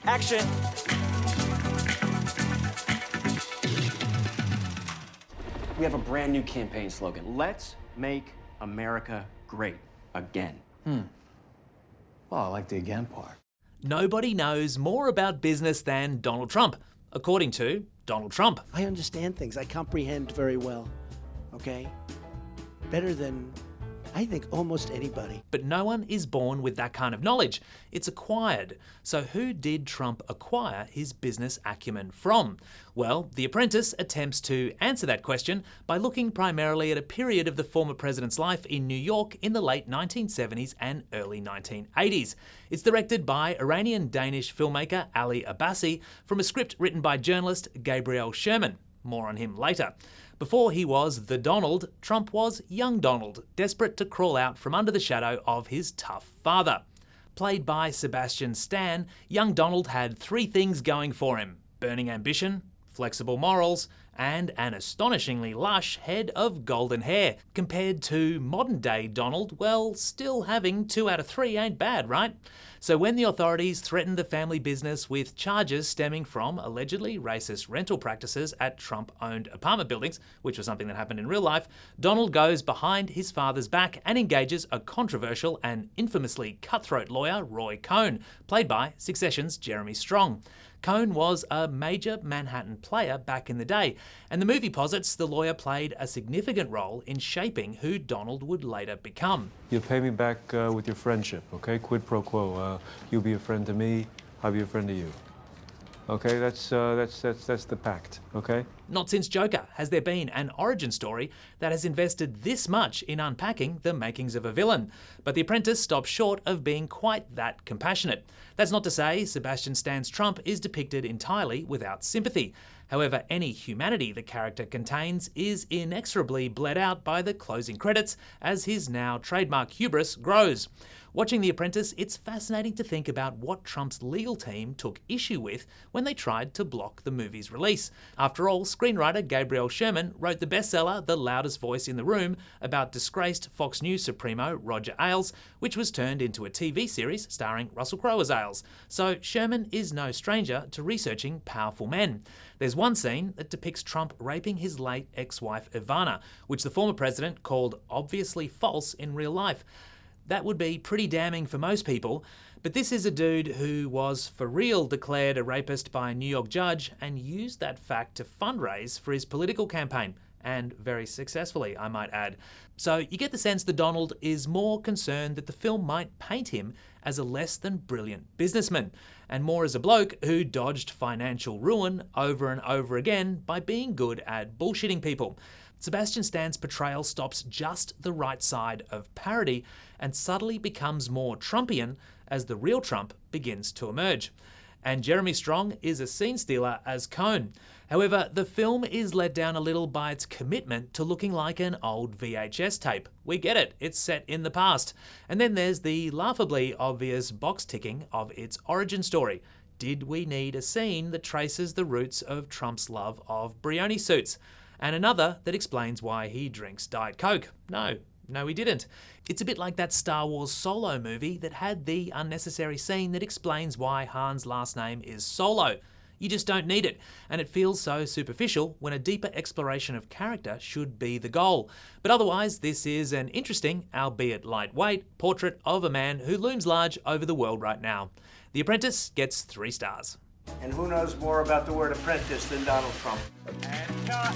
Action! We have a brand new campaign slogan. Let's make America great again. Well, I like the again part. Nobody knows more about business than Donald Trump, according to Donald Trump. I understand things. I comprehend very well, okay? Better than, I think, almost anybody. But no one is born with that kind of knowledge. It's acquired. So who did Trump acquire his business acumen from? Well, The Apprentice attempts to answer that question by looking primarily at a period of the former president's life in New York in the late 1970s and early 1980s. It's directed by Iranian-Danish filmmaker Ali Abbasi from a script written by journalist Gabriel Sherman. More on him later. Before he was the Donald, Trump was young Donald, desperate to crawl out from under the shadow of his tough father. Played by Sebastian Stan, young Donald had three things going for him: burning ambition, flexible morals, and an astonishingly lush head of golden hair. Compared to modern-day Donald, well, still having 2 out of 3 ain't bad, right? So when the authorities threatened the family business with charges stemming from allegedly racist rental practices at Trump-owned apartment buildings, which was something that happened in real life, Donald goes behind his father's back and engages a controversial and infamously cutthroat lawyer, Roy Cohn, played by Succession's Jeremy Strong. Cohn was a major Manhattan player back in the day, and the movie posits the lawyer played a significant role in shaping who Donald would later become. You'll pay me back with your friendship, okay? Quid pro quo. You'll be a friend to me, I'll be a friend to you. Okay, that's the pact, okay? Not since Joker has there been an origin story that has invested this much in unpacking the makings of a villain. But The Apprentice stops short of being quite that compassionate. That's not to say Sebastian Stan's Trump is depicted entirely without sympathy. However, any humanity the character contains is inexorably bled out by the closing credits as his now trademark hubris grows. Watching The Apprentice, it's fascinating to think about what Trump's legal team took issue with when they tried to block the movie's release. After all, screenwriter Gabriel Sherman wrote the bestseller The Loudest Voice in the Room about disgraced Fox News Supremo Roger Ailes, which was turned into a TV series starring Russell Crowe as Ailes. So Sherman is no stranger to researching powerful men. There's one scene that depicts Trump raping his late ex-wife Ivana, which the former president called obviously false in real life. That would be pretty damning for most people, but this is a dude who was for real declared a rapist by a New York judge and used that fact to fundraise for his political campaign, and very successfully, I might add. So you get the sense that Donald is more concerned that the film might paint him as a less than brilliant businessman, and more as a bloke who dodged financial ruin over and over again by being good at bullshitting people. Sebastian Stan's portrayal stops just the right side of parody and subtly becomes more Trumpian as the real Trump begins to emerge. And Jeremy Strong is a scene stealer as Cohn. However, the film is let down a little by its commitment to looking like an old VHS tape. We get it, it's set in the past. And then there's the laughably obvious box ticking of its origin story. Did we need a scene that traces the roots of Trump's love of Brioni suits? And another that explains why he drinks Diet Coke? No, he didn't. It's a bit like that Star Wars Solo movie that had the unnecessary scene that explains why Han's last name is Solo. You just don't need it, and it feels so superficial when a deeper exploration of character should be the goal. But otherwise, this is an interesting, albeit lightweight, portrait of a man who looms large over the world right now. The Apprentice gets 3 stars. And who knows more about the word apprentice than Donald Trump? And cut.